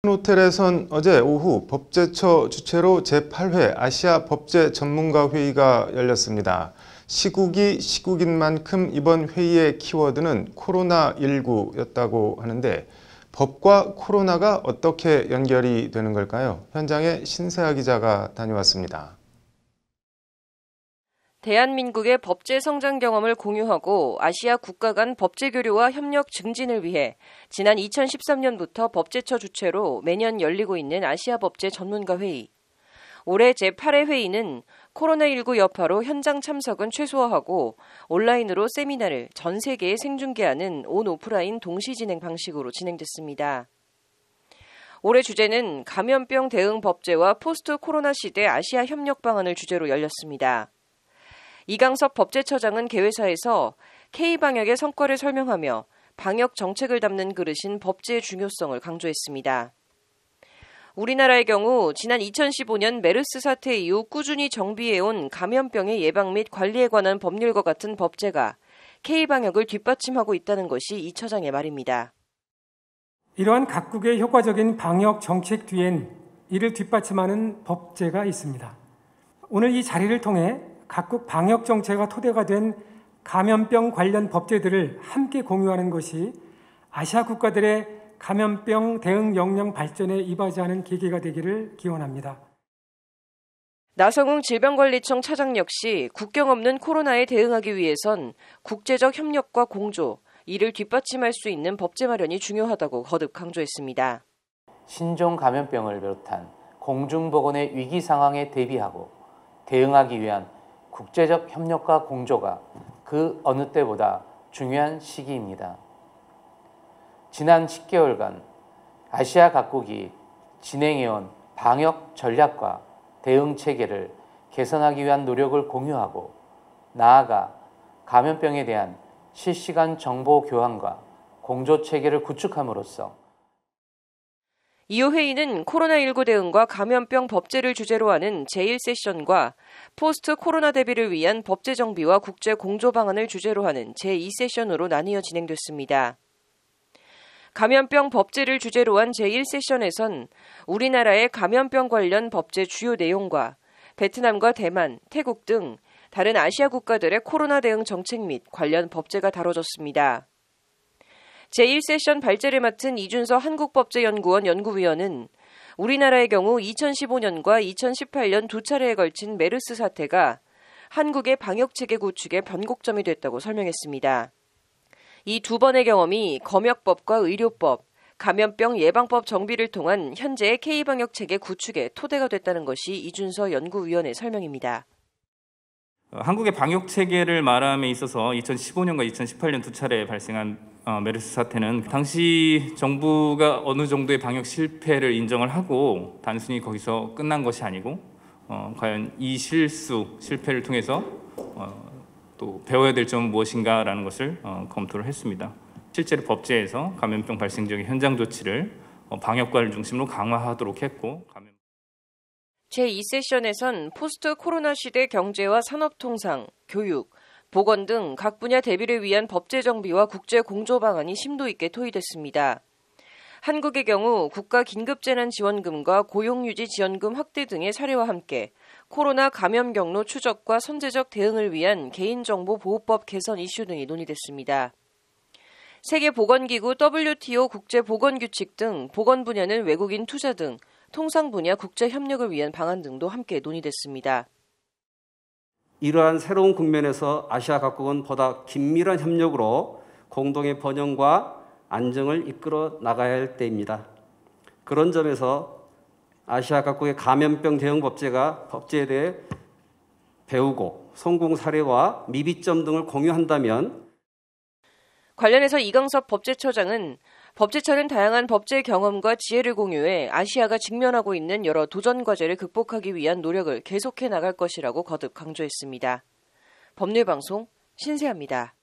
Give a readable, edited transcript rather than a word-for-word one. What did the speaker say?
호텔에선 어제 오후 법제처 주최로 제8회 아시아 법제 전문가 회의가 열렸습니다. 시국이 시국인 만큼 이번 회의의 키워드는 코로나19였다고 하는데 법과 코로나가 어떻게 연결이 되는 걸까요? 현장에 신세아 기자가 다녀왔습니다. 대한민국의 법제 성장 경험을 공유하고 아시아 국가 간 법제 교류와 협력 증진을 위해 지난 2013년부터 법제처 주최로 매년 열리고 있는 아시아 법제 전문가 회의. 올해 제8회 회의는 코로나19 여파로 현장 참석은 최소화하고 온라인으로 세미나를 전 세계에 생중계하는 온오프라인 동시 진행 방식으로 진행됐습니다. 올해 주제는 감염병 대응 법제와 포스트 코로나 시대 아시아 협력 방안을 주제로 열렸습니다. 이강섭 법제처장은 개회사에서 K방역의 성과를 설명하며 방역 정책을 담는 그릇인 법제의 중요성을 강조했습니다. 우리나라의 경우 지난 2015년 메르스 사태 이후 꾸준히 정비해온 감염병의 예방 및 관리에 관한 법률과 같은 법제가 K방역을 뒷받침하고 있다는 것이 이 처장의 말입니다. 이러한 각국의 효과적인 방역 정책 뒤엔 이를 뒷받침하는 법제가 있습니다. 오늘 이 자리를 통해 각국 방역 정책의 토대가 된 감염병 관련 법제들을 함께 공유하는 것이 아시아 국가들의 감염병 대응 역량 발전에 이바지하는 계기가 되기를 기원합니다. 나성웅 질병관리청 차장 역시 국경 없는 코로나에 대응하기 위해선 국제적 협력과 공조, 이를 뒷받침할 수 있는 법제 마련이 중요하다고 거듭 강조했습니다. 신종 감염병을 비롯한 공중보건의 위기 상황에 대비하고 대응하기 위한 국제적 협력과 공조가 그 어느 때보다 중요한 시기입니다. 지난 10개월간 아시아 각국이 진행해온 방역 전략과 대응 체계를 개선하기 위한 노력을 공유하고 나아가 감염병에 대한 실시간 정보 교환과 공조 체계를 구축함으로써 이후 회의는 코로나19 대응과 감염병 법제를 주제로 하는 제1세션과 포스트 코로나 대비를 위한 법제 정비와 국제 공조 방안을 주제로 하는 제2세션으로 나뉘어 진행됐습니다. 감염병 법제를 주제로 한 제1세션에선 우리나라의 감염병 관련 법제 주요 내용과 베트남과 대만, 태국 등 다른 아시아 국가들의 코로나 대응 정책 및 관련 법제가 다뤄졌습니다. 제1세션 발제를 맡은 이준서 한국법제연구원 연구위원은 우리나라의 경우 2015년과 2018년 두 차례에 걸친 메르스 사태가 한국의 방역체계 구축의 변곡점이 됐다고 설명했습니다. 이 두 번의 경험이 검역법과 의료법, 감염병 예방법 정비를 통한 현재의 K방역체계 구축의 토대가 됐다는 것이 이준서 연구위원의 설명입니다. 한국의 방역체계를 말함에 있어서 2015년과 2018년 두 차례 발생한 메르스 사태는 당시 정부가 어느 정도의 방역 실패를 인정을 하고 단순히 거기서 끝난 것이 아니고 과연 이 실패를 통해서 또 배워야 될 점은 무엇인가라는 것을 검토를 했습니다. 실제로 법제에서 감염병 발생 지역의 현장 조치를 방역과를 중심으로 강화하도록 했고 제2세션에선 포스트 코로나 시대 경제와 산업통상, 교육, 보건 등 각 분야 대비를 위한 법제 정비와 국제 공조 방안이 심도 있게 토의됐습니다. 한국의 경우 국가 긴급재난지원금과 고용유지지원금 확대 등의 사례와 함께 코로나 감염 경로 추적과 선제적 대응을 위한 개인정보보호법 개선 이슈 등이 논의됐습니다. 세계보건기구 WTO 국제보건규칙 등 보건 분야는 외국인 투자 등 통상 분야 국제 협력을 위한 방안 등도 함께 논의됐습니다. 이러한 새로운 국면에서 아시아 각국은 보다 긴밀한 협력으로 공동의 번영과 안정을 이끌어 나가야 할 때입니다. 그런 점에서 아시아 각국의 감염병 대응 법제에 대해 배우고 성공 사례와 미비점 등을 공유한다면 관련해서 이강섭 법제처장은 법제처는 다양한 법제 경험과 지혜를 공유해 아시아가 직면하고 있는 여러 도전 과제를 극복하기 위한 노력을 계속해 나갈 것이라고 거듭 강조했습니다. 법률방송 신세아입니다.